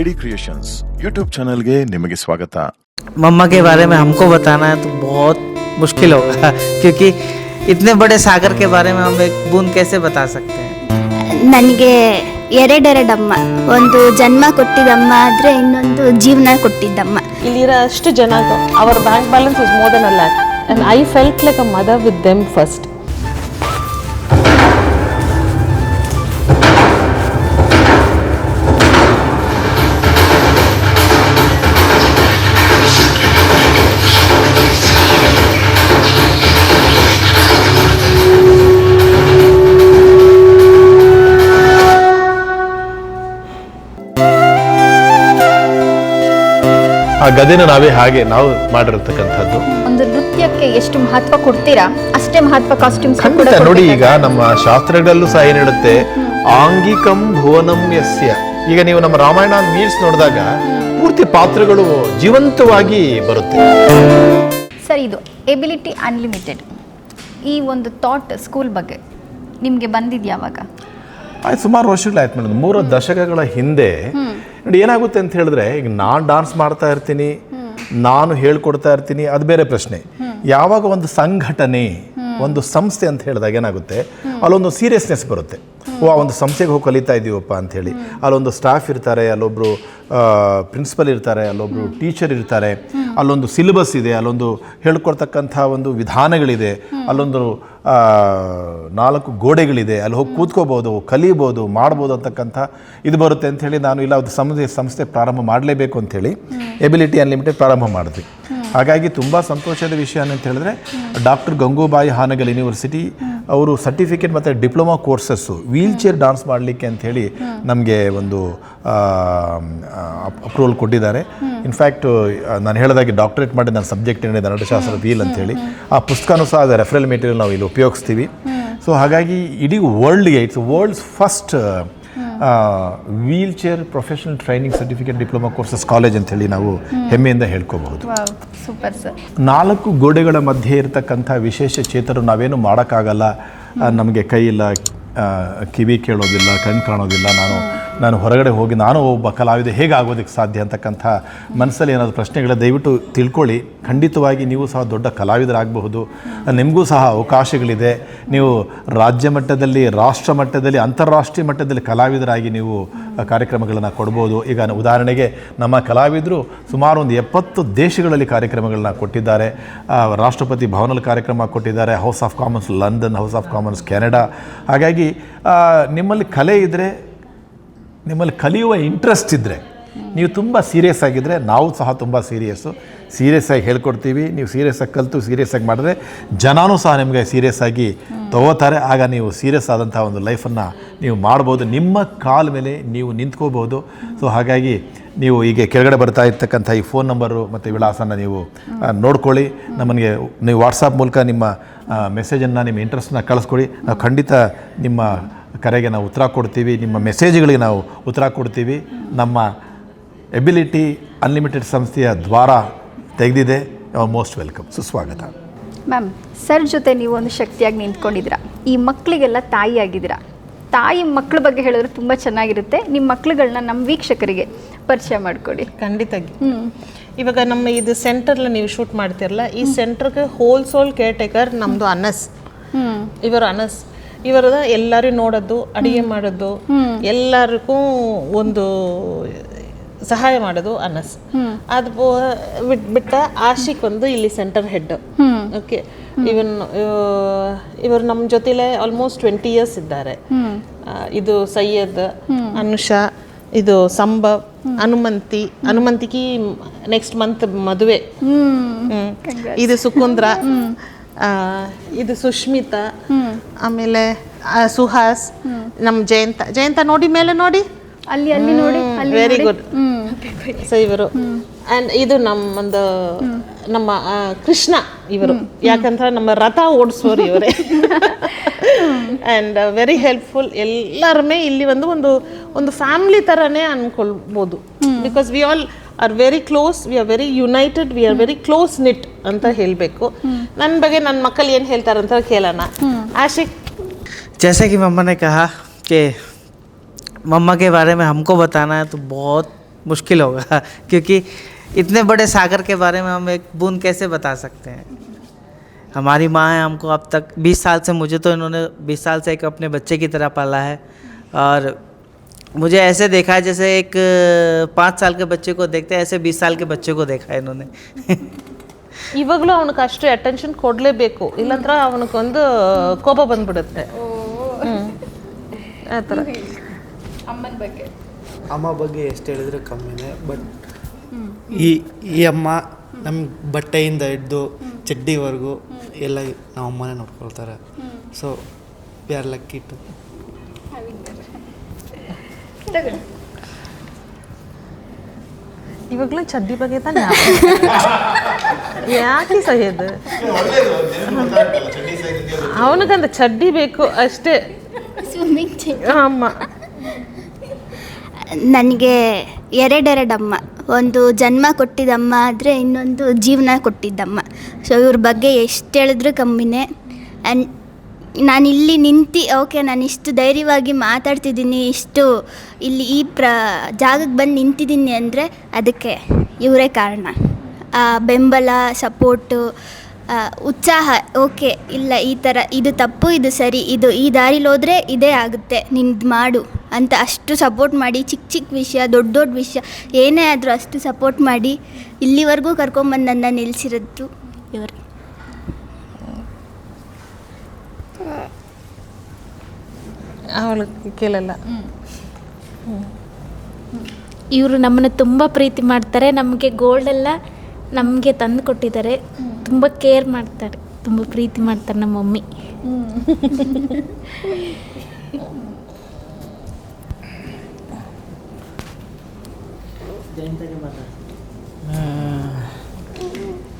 AD creations YouTube channel ಗೆ ನಿಮಗೆ ಸ್ವಾಗತ। मम्मा के बारे में हमको बताना है तो बहुत मुश्किल होगा क्योंकि इतने बड़े सागर के बारे में हम एक बूंद कैसे बता सकते हैं। ನನಗೆ ಎರಡೆರಡಮ್ಮ, ಒಂದು ಜನ್ಮ ಕೊಟ್ಟಿದ್ದಮ್ಮ ಆದರೆ ಇನ್ನೊಂದು ಜೀವನ ಕೊಟ್ಟಿದ್ದಮ್ಮ. ಇಲ್ಲಿರೋ ಅಷ್ಟು ಜನ our bank balance was more than a lakh and I felt like a mother with them first. ಆ ಗದೆನ ನಾವೇ ಹಾಗೆ ನಾವು ಮಾಡಿರತಕ್ಕಂಥದ್ದು. ಒಂದು ನೃತ್ಯಕ್ಕೆ ಎಷ್ಟು ಮಹತ್ವ ಕೊಡ್ತೀರಾ ಅಷ್ಟೇ ಮಹತ್ವ ಕಾಸ್ಟ್ಯೂಮ್ಸ್ ಖಂಡಿತ ನೋಡಿ, ಈಗ ನಮ್ಮ ಶಾಸ್ತ್ರಗಳಲ್ಲೂ ಸಹ ಏನ್ ಹೇಳುತ್ತೆ, ಆಂಗಿಕಂ ಭುವನಂ ಯಸ್ಯ. ಈಗ ನೀವು ನಮ್ಮ ರಾಮಾಯಣ ಮೀರ್ಸ್ ನೋಡಿದಾಗ ಪೂರ್ತಿ ಪಾತ್ರಗಳು ಜೀವಂತವಾಗಿ ಬರುತ್ತೆ. ಸರ್, ಇದು ಎಬಿಲಿಟಿ ಅನ್ಲಿಮಿಟೆಡ್ ಈ ಒಂದು ಥಾಟ್ ಸ್ಕೂಲ್ ಬಗ್ಗೆ ನಿಮಗೆ ಬಂದಿದ್ದು ಯಾವಾಗ? ಆಯ್ತು, ಸುಮಾರು ವರ್ಷಗಳಾಯ್ತು ಮೇಡಮ್. 3 ದಶಕಗಳ ಹಿಂದೆ ನೋಡಿ ಏನಾಗುತ್ತೆ ಅಂತ ಹೇಳಿದ್ರೆ, ಈಗ ನಾನು ಡಾನ್ಸ್ ಮಾಡ್ತಾ ಇರ್ತೀನಿ, ನಾನು ಹೇಳ್ಕೊಡ್ತಾ ಇರ್ತೀನಿ, ಅದು ಬೇರೆ ಪ್ರಶ್ನೆ. ಯಾವಾಗ ಒಂದು ಸಂಘಟನೆ, ಒಂದು ಸಂಸ್ಥೆ ಅಂತ ಹೇಳಿದಾಗ ಏನಾಗುತ್ತೆ, ಅಲ್ಲೊಂದು ಸೀರಿಯಸ್ನೆಸ್ ಬರುತ್ತೆ. ಒಂದು ಸಂಸ್ಥೆಗೆ ಹೋಗಿ ಕಲಿತಾ ಇದ್ದೀವಪ್ಪ ಅಂಥೇಳಿ, ಅಲ್ಲೊಂದು ಸ್ಟಾಫ್ ಇರ್ತಾರೆ, ಅಲ್ಲೊಬ್ಬರು ಪ್ರಿನ್ಸಿಪಲ್ ಇರ್ತಾರೆ, ಅಲ್ಲೊಬ್ಬರು ಟೀಚರ್ ಇರ್ತಾರೆ, ಅಲ್ಲೊಂದು ಸಿಲೆಬಸ್ ಇದೆ, ಅಲ್ಲೊಂದು ಹೇಳ್ಕೊಡ್ತಕ್ಕಂಥ ಒಂದು ವಿಧಾನಗಳಿದೆ, ಅಲ್ಲೊಂದು 4 ಗೋಡೆಗಳಿದೆ, ಅಲ್ಲಿ ಹೋಗಿ ಕೂತ್ಕೋಬೋದು, ಕಲಿಬೋದು, ಮಾಡ್ಬೋದು ಅಂತಕ್ಕಂಥ ಇದು ಬರುತ್ತೆ ಅಂಥೇಳಿ ನಾನು ಇಲ್ಲ ಅದು ಸಂಸ್ಥೆ ಪ್ರಾರಂಭ ಮಾಡಲೇಬೇಕು ಅಂಥೇಳಿ ಎಬಿಲಿಟಿ ಅನ್ಲಿಮಿಟೆಡ್ ಪ್ರಾರಂಭ ಮಾಡಿದ್ವಿ. ಹಾಗಾಗಿ ತುಂಬ ಸಂತೋಷದ ವಿಷಯ ಅಂತ ಹೇಳಿದ್ರೆ, ಡಾಕ್ಟರ್ ಗಂಗೂಬಾಯಿ ಹಾನಗಲ್ ಯೂನಿವರ್ಸಿಟಿ ಅವರು ಸರ್ಟಿಫಿಕೇಟ್ ಮತ್ತು diploma courses wheel chair dance ಮಾಡಲಿಕ್ಕೆ ಅಂಥೇಳಿ ನಮಗೆ ಒಂದು ಅಪ್ರೂವಲ್ ಕೊಟ್ಟಿದ್ದಾರೆ. ಇನ್ಫ್ಯಾಕ್ಟ್ ನಾನು ಹೇಳಿದಾಗೆ ಡಾಕ್ಟರೇಟ್ ಮಾಡಿ ನನ್ನ ಸಬ್ಜೆಕ್ಟ್ ಏನಿದೆ ನಟಶಾಸ್ತ್ರ ವೀಲ್ ಅಂಥೇಳಿ, ಆ ಪುಸ್ತಕನೂ ಸಹ ಅದು ರೆಫರಲ್ ಮೆಟೀರಿಯಲ್ ನಾವು ಇಲ್ಲಿ ಉಪಯೋಗಿಸ್ತೀವಿ. ಸೊ ಹಾಗಾಗಿ ಇಡೀ ವರ್ಲ್ಡ್ಗೆ it's world's first wheelchair professional training certificate diploma courses college ಅಂತೇಳಿ ನಾವು ಹೆಮ್ಮೆಯಿಂದ ಹೇಳ್ಕೋಬಹುದು. Super sir. 4 ಗೋಡೆಗಳ ಮಧ್ಯೆ ಇರತಕ್ಕಂಥ ವಿಶೇಷ ಚೇತರು ನಾವೇನು ಮಾಡೋಕ್ಕಾಗಲ್ಲ, ನಮಗೆ ಕೈ ಇಲ್ಲ, ಕಿವಿ ಕೇಳೋದಿಲ್ಲ, ಕಣ್ಣು ಕಾಣೋದಿಲ್ಲ, ನಾನು ಹೊರಗಡೆ ಹೋಗಿ ನಾನು ಒಬ್ಬ ಕಲಾವಿದ ಹೇಗೆ ಆಗೋದಕ್ಕೆ ಸಾಧ್ಯ ಅಂತಕ್ಕಂಥ ಮನಸ್ಸಲ್ಲಿ ಏನಾದರೂ ಪ್ರಶ್ನೆಗಳ ದಯವಿಟ್ಟು ತಿಳ್ಕೊಳ್ಳಿ. ಖಂಡಿತವಾಗಿ ನೀವು ಸಹ ದೊಡ್ಡ ಕಲಾವಿದರಾಗಬಹುದು, ನಿಮಗೂ ಸಹ ಅವಕಾಶಗಳಿದೆ. ನೀವು ರಾಜ್ಯ ಮಟ್ಟದಲ್ಲಿ, ರಾಷ್ಟ್ರ ಮಟ್ಟದಲ್ಲಿ, ಅಂತಾರಾಷ್ಟ್ರೀಯ ಮಟ್ಟದಲ್ಲಿ ಕಲಾವಿದರಾಗಿ ನೀವು ಕಾರ್ಯಕ್ರಮಗಳನ್ನು ಕೊಡ್ಬೋದು. ಈಗ ಉದಾಹರಣೆಗೆ ನಮ್ಮ ಕಲಾವಿದರು ಸುಮಾರು ಒಂದು 70 ದೇಶಗಳಲ್ಲಿ ಕಾರ್ಯಕ್ರಮಗಳನ್ನ ಕೊಟ್ಟಿದ್ದಾರೆ. ರಾಷ್ಟ್ರಪತಿ ಭವನಲ್ಲಿ ಕಾರ್ಯಕ್ರಮ ಕೊಟ್ಟಿದ್ದಾರೆ, house of Commons London, house of Commons Canada. ಹಾಗಾಗಿ ನಿಮ್ಮಲ್ಲಿ ಕಲೆ ಇದ್ದರೆ, ನಿಮ್ಮಲ್ಲಿ ಕಲಿಯುವ ಇಂಟ್ರೆಸ್ಟ್ ಇದ್ದರೆ, ನೀವು ತುಂಬ ಸೀರಿಯಸ್ ಆಗಿದ್ದರೆ ನಾವು ಸಹ ತುಂಬ ಸೀರಿಯಸ್ ಆಗಿ ಹೇಳ್ಕೊಡ್ತೀವಿ. ನೀವು ಸೀರಿಯಸ್ ಆಗಿ ಕಲಿತು ಸೀರಿಯಸ್ ಆಗಿ ಮಾಡಿದ್ರೆ ಜನನೂ ಸಹ ನಿಮಗೆ ಸೀರಿಯಸ್ ಆಗಿ ತಗೋತಾರೆ. ಆಗ ನೀವು ಸೀರಿಯಸ್ ಆದಂಥ ಒಂದು ಲೈಫನ್ನು ನೀವು ಮಾಡ್ಬೋದು, ನಿಮ್ಮ ಕಾಲ ಮೇಲೆ ನೀವು ನಿಂತ್ಕೋಬೋದು. ಸೊ ಹಾಗಾಗಿ ನೀವು ಈಗ ಕೆಳಗಡೆ ಬರ್ತಾ ಇರ್ತಕ್ಕಂಥ ಈ ಫೋನ್ ನಂಬರು ಮತ್ತು ವಿಳಾಸನ ನೀವು ನೋಡ್ಕೊಳ್ಳಿ. ನಮಗೆ ನೀವು ವಾಟ್ಸಪ್ ಮೂಲಕ ನಿಮ್ಮ ಮೆಸೇಜನ್ನು, ನಿಮ್ಮ ಇಂಟ್ರೆಸ್ಟನ್ನ ಕಳಿಸ್ಕೊಡಿ. ನಾವು ಖಂಡಿತ ನಿಮ್ಮ ಕರೆಗೆ ನಾವು ಉತ್ತರ ಕೊಡ್ತೀವಿ, ನಿಮ್ಮ ಮೆಸೇಜ್ಗಳಿಗೆ ನಾವು ಉತ್ತರ ಕೊಡ್ತೀವಿ. ನಮ್ಮ ಎಬಿಲಿಟಿ ಅನ್ಲಿಮಿಟೆಡ್ ಸಂಸ್ಥೆಯ ದ್ವಾರ ತೆಗೆದಿದೆ. ಮೋಸ್ಟ್ ವೆಲ್ಕಮ್, ಸುಸ್ವಾಗತ. ಮ್ಯಾಮ್, ಸರ್ ಜೊತೆ ನೀವು ಒಂದು ಶಕ್ತಿಯಾಗಿ ನಿಂತ್ಕೊಂಡಿದ್ದೀರಾ, ಈ ಮಕ್ಕಳಿಗೆಲ್ಲ ತಾಯಿ ಆಗಿದ್ದೀರಾ. ತಾಯಿ ಮಕ್ಕಳ ಬಗ್ಗೆ ಹೇಳಿದ್ರೆ ತುಂಬ ಚೆನ್ನಾಗಿರುತ್ತೆ. ನಿಮ್ಮ ಮಕ್ಕಳುಗಳನ್ನ ನಮ್ಮ ವೀಕ್ಷಕರಿಗೆ ಪರಿಚಯ ಮಾಡಿಕೊಡಿ. ಖಂಡಿತಾಗಿ. ಇವಾಗ ನಮ್ಮ ಇದು ಸೆಂಟರ್ಲ ನೀವು ಶೂಟ್ ಮಾಡ್ತಿರಲ್ಲ, ಈ ಸೆಂಟರ್ಗೆ ಹೋಲ್ ಕೇರ್ ಟೇಕರ್ ನಮ್ಮದು ಅನಸ್. ಇವರದ ಎಲ್ಲರೂ ನೋಡೋದು, ಅಡುಗೆ ಮಾಡೋದು, ಎಲ್ಲರಿಗೂ ಒಂದು ಸಹಾಯ ಮಾಡೋದು ಅನಸ್. ಅದು ಬಿಟ್ಟ ಆಶಿಕ್ ಒಂದು ಇಲ್ಲಿ ಸೆಂಟರ್ ಹೆಡ್. ಓಕೆ, ಇವರು ನಮ್ಮ ಜೊತೆಲೇ ಆಲ್ಮೋಸ್ಟ್ 20 years ಇದ್ದಾರೆ. ಇದು ಸೈಯದ್, ಅನುಷಾ, ಇದು ಸಂಭವ್, ಹನುಮಂತಿಗೆ ನೆಕ್ಸ್ಟ್ ಮಂತ್ ಮದುವೆ. ಇದು ಸುಕುಂದ್ರ, ಇದು ಸುಷ್ಮಿತಾ, ಆಮೇಲೆ ಸುಹಾಸ್, ನಮ್ಮ ಜಯಂತ ನೋಡಿ ಮೇಲೆ ನೋಡಿ, ಅಲ್ಲಿ ನೋಡಿ, ವೆರಿ ಗುಡ್. ಸೊ ಇವರು ಆ್ಯಂಡ್ ಇದು ನಮ್ಮ ಕೃಷ್ಣ ಇವರು, ಯಾಕಂದ್ರೆ ನಮ್ಮ ರಥ ಓಡಿಸೋರು ಇವರೇ. And very helpful. ಎಲ್ಲರಮೇ ಇಲ್ಲಿ ಒಂದು ಫ್ಯಾಮಿಲಿ ಥರನೇ ಅನ್ಕೊಳ್ಬೋದು. Because we all are very close, we are very united, we are very close knit ಅಂತ ಹೇಳಬೇಕು. ನನ್ನ ಬಗ್ಗೆ ನನ್ನ ಮಕ್ಕಳು ಏನು ಹೇಳ್ತಾರಂತ ಕೇಳೋಣ. ಆಶಿಕ್, जैसे कि मम्मा ने कहा कि मम्मा के बारे में हमको बताना है तो बहुत मुश्किल होगा क्योंकि इतने बड़े सागर के बारे में हम एक बूंद कैसे बता सकते हैं। हमारी माँ है, हमको अब तक 20 साल से, मुझे तो इन्होंने 20 साल से एक अपने बच्चे की तरह पाला है और मुझे ऐसे देखा है जैसे एक 5 साल के बच्चे को देखते हैं, ऐसे 20 साल के बच्चे को देखा है इन्होंने। ಇವಾಗಲೂ ಅವನಿಗೆ ಅಷ್ಟು ಅಟೆನ್ಷನ್ ಕೊಡಲೇಬೇಕು, ಇಲ್ಲಾಂದ್ರೆ ಅವನಿಗೊಂದು ಕೋಪ ಬಂದ್ಬಿಡುತ್ತೆ. ಆ ಥರ. ಅಮ್ಮ ಬಗ್ಗೆ ಎಷ್ಟು ಹೇಳಿದ್ರೆ ಕಮ್ಮಿನೇ. ಬಟ್ ಈ ಅಮ್ಮ ನಮ್ಗೆ ಬಟ್ಟೆಯಿಂದ ಹಿಡ್ದು ಚಡ್ಡಿವರೆಗೂ ಎಲ್ಲ ನಮ್ಮ ಅಮ್ಮನೇ ನೋಡ್ಕೊಳ್ತಾರೆ. So we are lucky too. ಇವಾಗಲೂ ಚಡ್ಡಿ ಬಗ್ಗೆ ತಾನೆ ಯಾಕೆ ಸಹಿದು, ಅವನಿಗಂತ ಚಡ್ಡಿ ಬೇಕು ಅಷ್ಟೇ. ಅಮ್ಮ ನನಗೆ ಎರಡೆರಡಮ್ಮ, ಒಂದು ಜನ್ಮ ಕೊಟ್ಟಿದ್ದಮ್ಮ ಆದರೆ ಇನ್ನೊಂದು ಜೀವನ ಕೊಟ್ಟಿದ್ದಮ್ಮ. ಸೊ ಇವ್ರ ಬಗ್ಗೆ ಎಷ್ಟು ಹೇಳಿದ್ರೂ ಕಮ್ಮಿನೇ. ಆ್ಯಂಡ್ ನಾನು ಇಲ್ಲಿ ನಿಂತು ಓಕೆ ನಾನು ಇಷ್ಟು ಧೈರ್ಯವಾಗಿ ಮಾತಾಡ್ತಿದ್ದೀನಿ, ಇಷ್ಟು ಇಲ್ಲಿ ಈ ಜಾಗಕ್ಕೆ ಬಂದು ನಿಂತಿದ್ದೀನಿ ಅಂದರೆ ಅದಕ್ಕೆ ಇವರೇ ಕಾರಣ. ಬೆಂಬಲ, ಸಪೋರ್ಟು, ಉತ್ಸಾಹ. ಓಕೆ ಇಲ್ಲ ಈ ಥರ ಇದು ತಪ್ಪು, ಇದು ಸರಿ, ಇದು ಈ ದಾರಿಲಿ ಹೋದರೆ ಇದೇ ಆಗುತ್ತೆ, ನಿಂದು ಮಾಡು ಅಂತ ಅಷ್ಟು ಸಪೋರ್ಟ್ ಮಾಡಿ, ಚಿಕ್ಕ ಚಿಕ್ಕ ವಿಷಯ, ದೊಡ್ಡ ದೊಡ್ಡ ವಿಷಯ ಏನೇ ಆದರೂ ಅಷ್ಟು ಸಪೋರ್ಟ್ ಮಾಡಿ ಇಲ್ಲಿವರೆಗೂ ಕರ್ಕೊಂಬಂದು ನನ್ನ ನಿಲ್ಲಿಸಿರೋದು ಇವರು. ಅವಳು ಕೇಳಲ್ಲ. ಇವರು ನಮ್ಮನ್ನು ತುಂಬ ಪ್ರೀತಿ ಮಾಡ್ತಾರೆ. ನಮಗೆ ಗೋಲ್ಡೆಲ್ಲ ನಮಗೆ ತಂದು ಕೊಟ್ಟಿದ್ದಾರೆ. ತುಂಬ ಕೇರ್ ಮಾಡ್ತಾರೆ, ತುಂಬ ಪ್ರೀತಿ ಮಾಡ್ತಾರೆ ನಮ್ಮ ಮಮ್ಮಿ.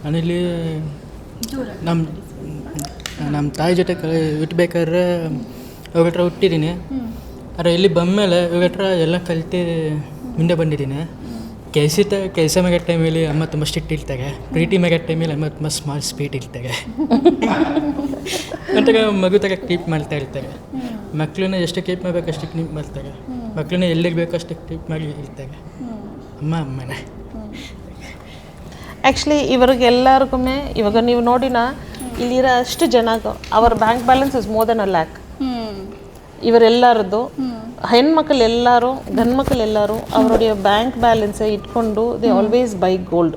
ನಾನಿಲ್ಲಿ ನಮ್ಮ ತಾಯಿ ಜೊತೆ ಹುಟ್ಟಬೇಕಾದ್ರೆ ಇವಾಗಟ್ರ ಹುಟ್ಟಿದ್ದೀನಿ. ಆದರೆ ಇಲ್ಲಿ ಬಂದಮೇಲೆ ಇವಾಗಟ್ರ ಎಲ್ಲ ಕಲಿತು ಮುಂದೆ ಬಂದಿದ್ದೀನಿ. ಕೆಲಸ ಮ್ಯಾಗ ಟೈಮಲ್ಲಿ ಅಮ್ಮ ತುಂಬ ಸ್ಟ್ರಿಕ್ಟ್ ಇರ್ತಾಗೆ, ಪ್ರೀತಿ ಮ್ಯಾಗ ಟೈಮಲ್ಲಿ ಅಮ್ಮ ತುಂಬ ಸ್ಮಾಲ್ ಸ್ಪೀಡ್ ಇರ್ತಾಗೆ ಅಂತಾಗ ಮಗು ತಗ ಕೀಪ್ ಮಾಡ್ತಾ ಇರ್ತಾರೆ. ಮಕ್ಕಳನ್ನ ಎಷ್ಟು ಕೀಪ್ ಮಾಡಬೇಕು ಅಷ್ಟು ಕೀಪ್ ಮಾಡ್ತಾರೆ. ಮಕ್ಕಳನ್ನ ಎಲ್ಲಿಗೆ ಬೇಕು ಅಷ್ಟು ಕೀಪ್ ಮಾಡಿ ಇರ್ತಾರೆ. ಅಮ್ಮನೇ ಆ್ಯಕ್ಚುಲಿ ಇವ್ರಿಗೆಲ್ಲರಿಗೂ ಇವಾಗ ನೀವು ನೋಡಿನ ಇಲ್ಲಿರೋ ಅಷ್ಟು ಜನ ಅವರ bank balance is more than $1 lakh. ಇವರೆಲ್ಲರದ್ದು ಹೆಣ್ಮಕ್ಳು ಎಲ್ಲರೂ ಗಂಡು ಮಕ್ಕಳು ಎಲ್ಲರೂ ಅವರುடைய ಬ್ಯಾಂಕ್ ಬ್ಯಾಲೆನ್ಸ್ ಇಟ್ಕೊಂಡು ದೇ ಆಲ್ವೇಸ್ ಬೈ ಗೋಲ್ಡ್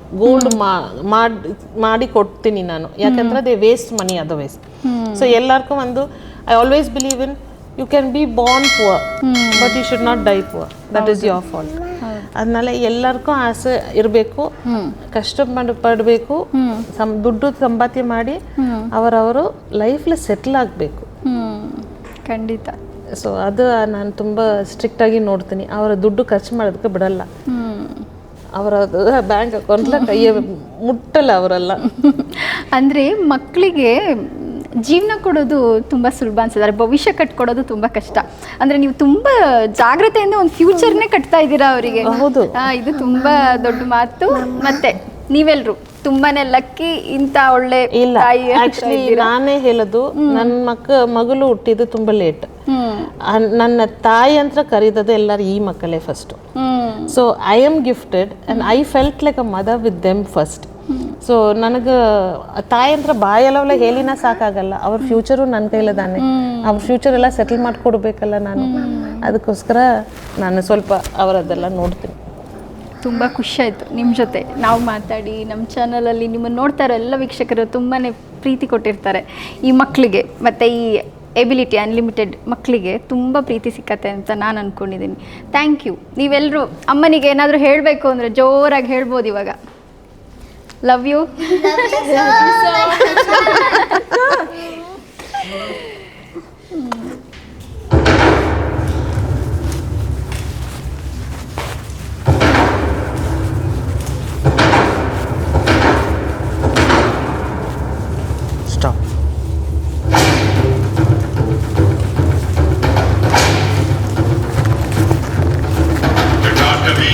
ಮಾಡಿ ಕೊಡ್ತೀನಿ ನಾನು, ಯಾಕಂದ್ರೆ they waste money otherwise. So ಎಲ್ಲರಿಗೂ ಒಂದು I always believe in you can be born poor but you should not die poor, that is your fault. ಅದನ್ನೆಲ್ಲ ಎಲ್ಲರಿಗೂ ಆಸೆ ಇರಬೇಕು, ಕಷ್ಟ ಪಡಬೇಕು, ದುಡ್ಡು ಸಂಪಾದನೆ ಮಾಡಿ ಅವರವರು ಲೈಫಲ್ಲಿ ಸೆಟ್ಲ್ ಆಗಬೇಕು. ಖಂಡಿತ. ಸೊ ಅದು ನಾನು ತುಂಬ ಸ್ಟ್ರಿಕ್ಟಾಗಿ ನೋಡ್ತೀನಿ. ಅವರ ದುಡ್ಡು ಖರ್ಚು ಮಾಡೋದಕ್ಕೆ ಬಿಡಲ್ಲ. ಅವರ ಬ್ಯಾಂಕ್ ಅಕೌಂಟ್ಲ ಕೈಯ ಮುಟ್ಟಲ್ಲ ಅವರೆಲ್ಲ. ಅಂದರೆ ಮಕ್ಕಳಿಗೆ ಜೀವನ ಕೊಡೋದು ತುಂಬ ಸುಲಭ ಅನ್ಸಿದ್ದಾರೆ, ಭವಿಷ್ಯ ಕಟ್ಕೊಡೋದು ತುಂಬ ಕಷ್ಟ. ಅಂದರೆ ನೀವು ತುಂಬ ಜಾಗ್ರತೆಯಿಂದ ಒಂದು ಫ್ಯೂಚರ್ನೇ ಕಟ್ತಾ ಇದ್ದೀರಾ ಅವರಿಗೆ. ಹೌದು, ಇದು ತುಂಬ ದೊಡ್ಡ ಮಾತು. ಮತ್ತೆ ನೀವೆಲ್ಲರೂ ತುಂಬಾನೇ ಲಕ್ಕಿ, ಇಂಥ ಒಳ್ಳೆ ಇಲ್ಲ. ಆಕ್ಚುಲಿ ನಾನೇ ಹೇಳೋದು, ನನ್ನ ಮಗಳು ಹುಟ್ಟಿದ್ದು ತುಂಬ ಲೇಟ್. ನನ್ನ ತಾಯಿ ಅಂತ ಕರೀದದು ಎಲ್ಲರೂ ಈ ಮಕ್ಕಳೇ first. So I am gifted and I felt like a mother with them first. So ನನಗೆ ತಾಯಿ ಅಂತ ಬಾಯೆಲ್ಲ ಹೇಳಿನ ಸಾಕಾಗಲ್ಲ. ಅವ್ರ ಫ್ಯೂಚರು ನನ್ನ ಕೈಲದಾನೆ, ಅವ್ರ ಫ್ಯೂಚರ್ ಎಲ್ಲ ಸೆಟಲ್ ಮಾಡಿಕೊಡ್ಬೇಕಲ್ಲ ನಾನು. ಅದಕ್ಕೋಸ್ಕರ ನಾನು ಸ್ವಲ್ಪ ಅವರದ್ದೆಲ್ಲ ನೋಡ್ತೀನಿ. ತುಂಬ ಖುಷಿಯಾಯಿತು ನಿಮ್ಮ ಜೊತೆ ನಾವು ಮಾತಾಡಿ. ನಮ್ಮ ಚಾನಲಲ್ಲಿ ನಿಮ್ಮನ್ನು ನೋಡ್ತಾ ಇರೋ ಎಲ್ಲ ವೀಕ್ಷಕರು ತುಂಬಾ ಪ್ರೀತಿ ಕೊಟ್ಟಿರ್ತಾರೆ. ಈ ಮಕ್ಕಳಿಗೆ ಮತ್ತು ಈ ಎಬಿಲಿಟಿ ಅನ್ಲಿಮಿಟೆಡ್ ಮಕ್ಕಳಿಗೆ ತುಂಬ ಪ್ರೀತಿ ಸಿಕ್ಕತ್ತೆ ಅಂತ ನಾನು ಅಂದ್ಕೊಂಡಿದ್ದೀನಿ. Thank you. ನೀವೆಲ್ಲರೂ ಅಮ್ಮನಿಗೆ ಏನಾದರೂ ಹೇಳಬೇಕು ಅಂದರೆ ಜೋರಾಗಿ ಹೇಳ್ಬೋದು ಇವಾಗ. Love you. स्टॉप. जटाटवी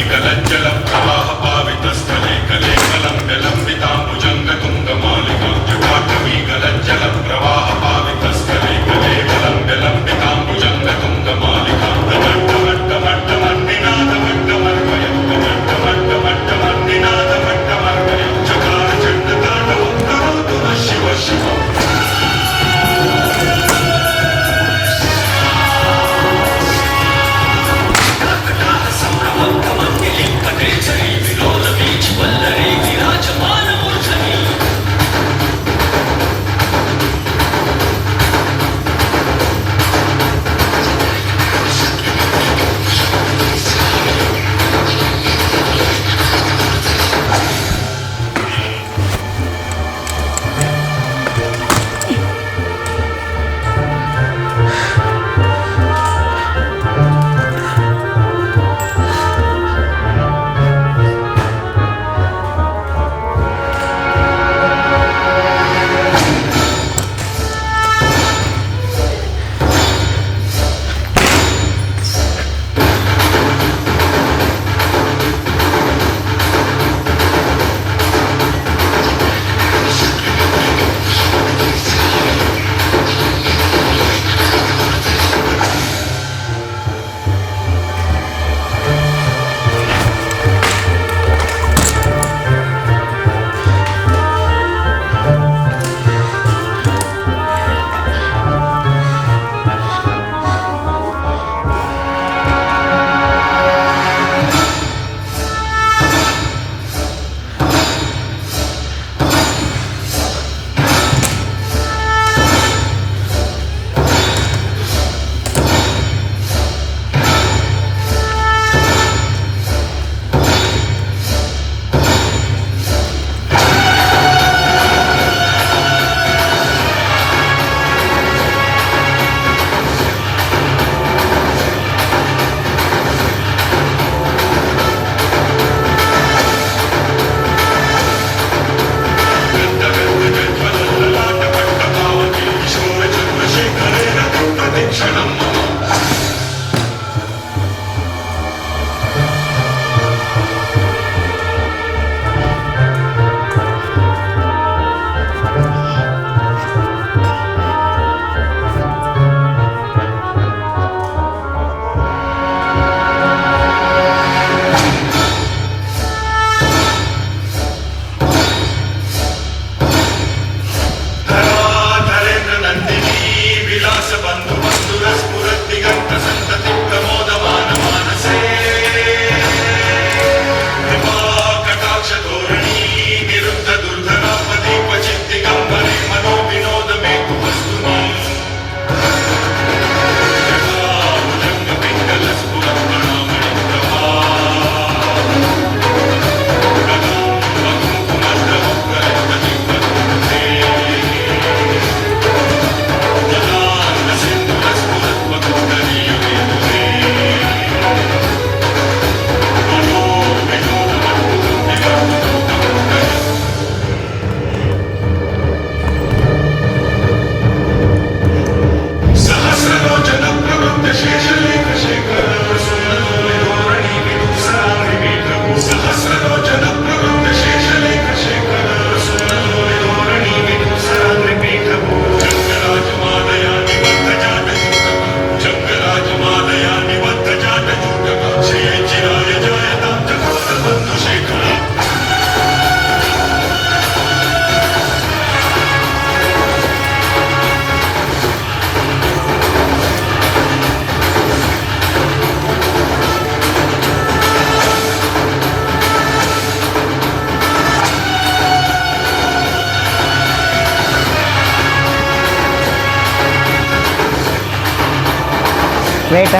Wait,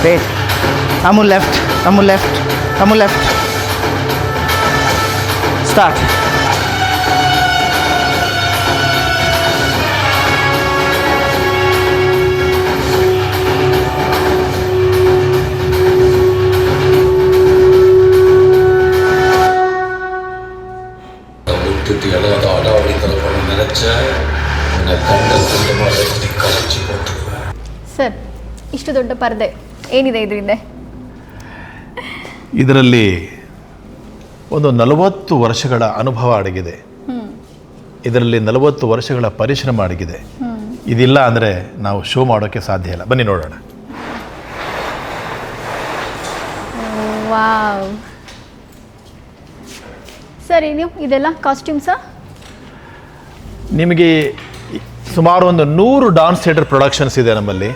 wait. Amu left. Start. Sir, ಇಷ್ಟು ದೊಡ್ಡ ಪರದೆ ಏನಿದೆ ಇದರಿಂದ? ಇದರಲ್ಲಿ ಒಂದು 40 ವರ್ಷಗಳ ಅನುಭವ ಅಡಗಿದೆ. ಇದರಲ್ಲಿ 40 ವರ್ಷಗಳ ಪರಿಶ್ರಮ ಅಡಗಿದೆ. ಇದಿಲ್ಲ ಅಂದರೆ ನಾವು ಶೋ ಮಾಡೋಕ್ಕೆ ಸಾಧ್ಯ ಇಲ್ಲ. ಬನ್ನಿ ನೋಡೋಣ. ವಾವ್ ಸರಿ, ನೀವು ಇದೆಲ್ಲ ಕಾಸ್ಟ್ಯೂಮ್ಸಾ? ನಿಮಗೆ ಸುಮಾರು ಒಂದು 100 ಡಾನ್ಸ್ ಥಿಯೇಟರ್ ಪ್ರೊಡಕ್ಷನ್ಸ್ ಇದೆ ನಮ್ಮಲ್ಲಿ.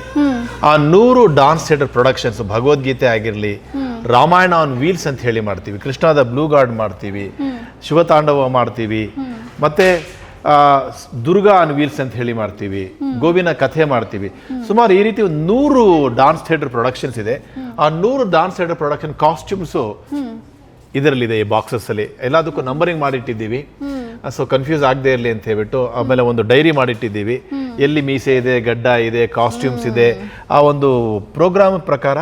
ಆ 100 ಡಾನ್ಸ್ ಥಿಯೇಟರ್ ಪ್ರೊಡಕ್ಷನ್ಸ್ ಭಗವದ್ಗೀತೆ ಆಗಿರಲಿ, ರಾಮಾಯಣ ಆನ್ ವೀಲ್ಸ್ ಅಂತ ಹೇಳಿ ಮಾಡ್ತೀವಿ, ಕೃಷ್ಣದ ಬ್ಲೂ ಗಾರ್ಡ್ ಮಾಡ್ತೀವಿ, ಶಿವತಾಂಡವ ಮಾಡ್ತೀವಿ, ಮತ್ತು ದುರ್ಗಾ ಆನ್ ವೀಲ್ಸ್ ಅಂತ ಹೇಳಿ ಮಾಡ್ತೀವಿ, ಗೋವಿನ ಕಥೆ ಮಾಡ್ತೀವಿ. ಸುಮಾರು ಈ ರೀತಿ 100 ಡಾನ್ಸ್ ಥಿಯೇಟರ್ ಪ್ರೊಡಕ್ಷನ್ಸ್ ಇದೆ. ಆ 100 ಡಾನ್ಸ್ ಥಿಯೇಟರ್ ಪ್ರೊಡಕ್ಷನ್ ಕಾಸ್ಟ್ಯೂಮ್ಸು ಇದರಲ್ಲಿದೆ. ಈ ಬಾಕ್ಸಸ್ಸಲ್ಲಿ ಎಲ್ಲದಕ್ಕೂ ನಂಬರಿಂಗ್ ಮಾಡಿಟ್ಟಿದ್ದೀವಿ, ಸೊ ಕನ್ಫ್ಯೂಸ್ ಆಗದೆ ಇರಲಿ ಅಂತ ಹೇಳ್ಬಿಟ್ಟು. ಆಮೇಲೆ ಒಂದು ಡೈರಿ ಮಾಡಿಟ್ಟಿದ್ದೀವಿ, ಎಲ್ಲಿ ಮೀಸೆ ಇದೆ, ಗಡ್ಡ ಇದೆ, ಕಾಸ್ಟ್ಯೂಮ್ಸ್ ಇದೆ. ಆ ಒಂದು ಪ್ರೋಗ್ರಾಮ್ ಪ್ರಕಾರ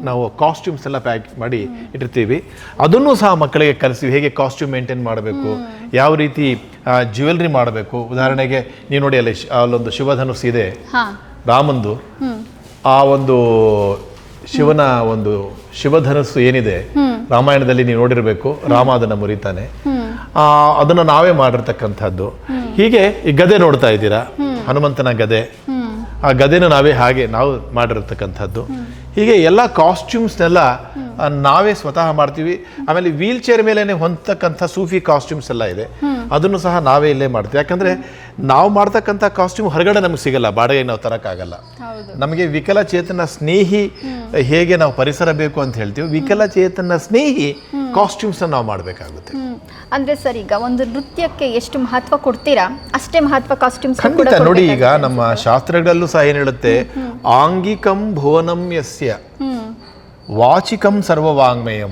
ನಾವು ಕಾಸ್ಟ್ಯೂಮ್ಸ್ ಎಲ್ಲ ಪ್ಯಾಕ್ ಮಾಡಿ ಇಟ್ಟಿರ್ತೀವಿ. ಅದನ್ನು ಸಹ ಮಕ್ಕಳಿಗೆ ಕಲಿಸ್ತೀವಿ, ಹೇಗೆ ಕಾಸ್ಟ್ಯೂಮ್ ಮೇಂಟೈನ್ ಮಾಡಬೇಕು, ಯಾವ ರೀತಿ ಜ್ಯುವೆಲ್ರಿ ಮಾಡಬೇಕು. ಉದಾಹರಣೆಗೆ ನೀವು ನೋಡಿ, ಅಲ್ಲೊಂದು ಶಿವಧನುಸ್ ಇದೆ ರಾಮಂದು. ಆ ಒಂದು ಶಿವನ ಒಂದು ಶಿವಧನಸ್ಸು ಏನಿದೆ ರಾಮಾಯಣದಲ್ಲಿ ನೀವು ನೋಡಿರಬೇಕು, ರಾಮ ಅದನ್ನು ಮುರಿತಾನೆ. ಅದನ್ನು ನಾವೇ ಮಾಡಿರ್ತಕ್ಕಂಥದ್ದು. ಹೀಗೆ ಈ ಗದೆ ನೋಡ್ತಾ ಇದ್ದೀರಾ, ಹನುಮಂತನ ಗದೆ. ಆ ಗದೆನ ನಾವು ಮಾಡಿರ್ತಕ್ಕಂಥದ್ದು. ಹೀಗೆ ಎಲ್ಲ ಕಾಸ್ಟ್ಯೂಮ್ಸ್ನೆಲ್ಲ ನಾವೇ ಸ್ವತಃ ಮಾಡ್ತೀವಿ. ಆಮೇಲೆ ವೀಲ್ ಚೇರ್ ಮೇಲೆ ಹೊಂದತಕ್ಕಂಥ ಸೂಫಿ ಕಾಸ್ಟ್ಯೂಮ್ಸ್ ಎಲ್ಲ ಇದೆ, ಅದನ್ನು ಸಹ ನಾವೇ ಇಲ್ಲೇ ಮಾಡ್ತೀವಿ. ಯಾಕಂದರೆ ನಾವು ಮಾಡ್ತಕ್ಕಂಥ ಕಾಸ್ಟ್ಯೂಮ್ ಹೊರಗಡೆ ನಮಗೆ ಸಿಗಲ್ಲ, ಬಾಡಿಗೆ ನಾವು ತರೋಕ್ಕಾಗಲ್ಲ. ನಮಗೆ ವಿಕಲಚೇತನ ಸ್ನೇಹಿ ಹೇಗೆ ನಾವು ಪರಿಸರ ಬೇಕು ಅಂತ ಹೇಳ್ತೀವಿ, ವಿಕಲಚೇತನ ಸ್ನೇಹಿ ಕಾಸ್ಟ್ಯೂಮ್ಸನ್ನು ನಾವು ಮಾಡಬೇಕಾಗುತ್ತೆ. ಅಂದರೆ ಸರ್, ಈಗ ಒಂದು ನೃತ್ಯಕ್ಕೆ ಎಷ್ಟು ಮಹತ್ವ ಕೊಡ್ತೀರಾ ಅಷ್ಟೇ ಮಹತ್ವ ಕಾಸ್ಟ್ಯೂಮ್ಸ್ ಖಂಡಿತ. ನೋಡಿ, ಈಗ ನಮ್ಮ ಶಾಸ್ತ್ರಗಳಲ್ಲೂ ಸಹ ಏನು ಹೇಳುತ್ತೆ, ಆಂಗಿಕಂ ಭುವನಂ ಯಸ್ಯ ವಾಚಿಕಂ ಸರ್ವವಾಂಗ್ಮಯಂ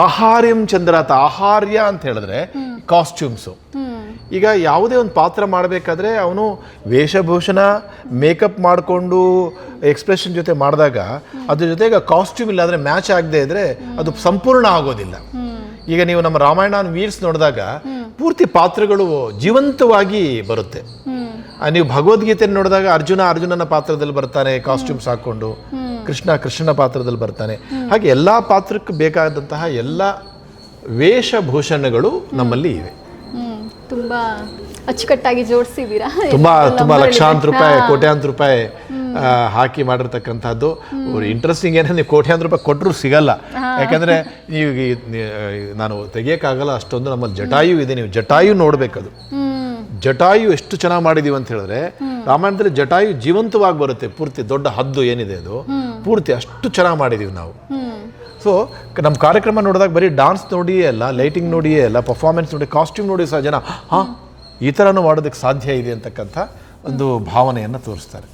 ಆಹಾರ್ಯಂ ಚಂದ್ರಾತ. ಆಹಾರ್ಯ ಅಂತ ಹೇಳಿದ್ರೆ ಕಾಸ್ಟ್ಯೂಮ್ಸು. ಈಗ ಯಾವುದೇ ಒಂದು ಪಾತ್ರ ಮಾಡಬೇಕಾದ್ರೆ ಅವನು ವೇಷಭೂಷಣ ಮೇಕಪ್ ಮಾಡಿಕೊಂಡು ಎಕ್ಸ್ಪ್ರೆಷನ್ ಜೊತೆ ಮಾಡಿದಾಗ ಅದ್ರ ಜೊತೆಗೆ ಕಾಸ್ಟ್ಯೂಮ್ ಇಲ್ಲ ಅಂದರೆ ಮ್ಯಾಚ್ ಆಗದೆ ಇದ್ರೆ ಅದು ಸಂಪೂರ್ಣ ಆಗೋದಿಲ್ಲ. ಈಗ ನೀವು ನಮ್ಮ ರಾಮಾಯಣ ವೀಲ್ಸ್ ನೋಡಿದಾಗ ಪೂರ್ತಿ ಪಾತ್ರಗಳು ಜೀವಂತವಾಗಿ ಬರುತ್ತೆ. ನೀವು ಭಗವದ್ಗೀತೆ ನೋಡಿದಾಗ ಅರ್ಜುನನ ಪಾತ್ರದಲ್ಲಿ ಬರ್ತಾನೆ ಕಾಸ್ಟ್ಯೂಮ್ಸ್ ಹಾಕ್ಕೊಂಡು, ಕೃಷ್ಣನ ಪಾತ್ರದಲ್ಲಿ ಬರ್ತಾನೆ. ಹಾಗೆ ಎಲ್ಲ ಪಾತ್ರಕ್ಕೆ ಬೇಕಾದಂತಹ ಎಲ್ಲ ವೇಷಭೂಷಣಗಳು ನಮ್ಮಲ್ಲಿ ಇವೆ. ತುಂಬಾ ಅಚ್ಚುಕಟ್ಟಾಗಿ ಜೋಡಿಸಿದ್ದೀರಾ. ತುಂಬಾ ಲಕ್ಷಾಂತರ ರೂಪಾಯಿ, ಕೋಟ್ಯಾಂತರ ರೂಪಾಯಿ ಹಾಕಿ ಮಾಡಿರ್ತಕ್ಕಂಥದ್ದು. ಇಂಟ್ರೆಸ್ಟಿಂಗ್ ಏನಂದ್ರೆ, ನೀವು ಕೋಟ್ಯಾಂತರ ರೂಪಾಯಿ ಕೊಟ್ಟರು ಸಿಗಲ್ಲ. ಯಾಕಂದ್ರೆ ನೀವು ನಾನು ತೆಗಿಯೋಕ್ಕಾಗಲ್ಲ ಅಷ್ಟೊಂದು. ನಮ್ಮಲ್ಲಿ ಜಟಾಯು ಇದೆ, ನೀವು ಜಟಾಯು ನೋಡ್ಬೇಕದು. ಜಟಾಯು ಎಷ್ಟು ಚೆನ್ನಾಗಿ ಮಾಡಿದೀವಿ ಅಂತ ಹೇಳಿದ್ರೆ, ರಾಮಾಯಣದಲ್ಲಿ ಜಟಾಯು ಜೀವಂತವಾಗಿ ಬರುತ್ತೆ. ಪೂರ್ತಿ ದೊಡ್ಡ ಹದ್ದು ಏನಿದೆ ಅದು ಪೂರ್ತಿ ಅಷ್ಟು ಚೆನ್ನಾಗಿ ಮಾಡಿದೀವಿ ನಾವು. ಸೊ ನಮ್ಮ ಕಾರ್ಯಕ್ರಮ ನೋಡಿದಾಗ ಬರೀ ಡಾನ್ಸ್ ನೋಡಿಯೇ ಅಲ್ಲ, ಲೈಟಿಂಗ್ ನೋಡಿಯೇ ಅಲ್ಲ, ಪರ್ಫಾರ್ಮೆನ್ಸ್ ನೋಡಿ, ಕಾಸ್ಟ್ಯೂಮ್ ನೋಡಿ ಸಹ ಜನ ಈ ಥರನೂ ಮಾಡೋದಕ್ಕೆ ಸಾಧ್ಯ ಇದೆ ಅಂತಕ್ಕಂಥ ಒಂದು ಭಾವನೆಯನ್ನು ತೋರಿಸ್ತಾರೆ.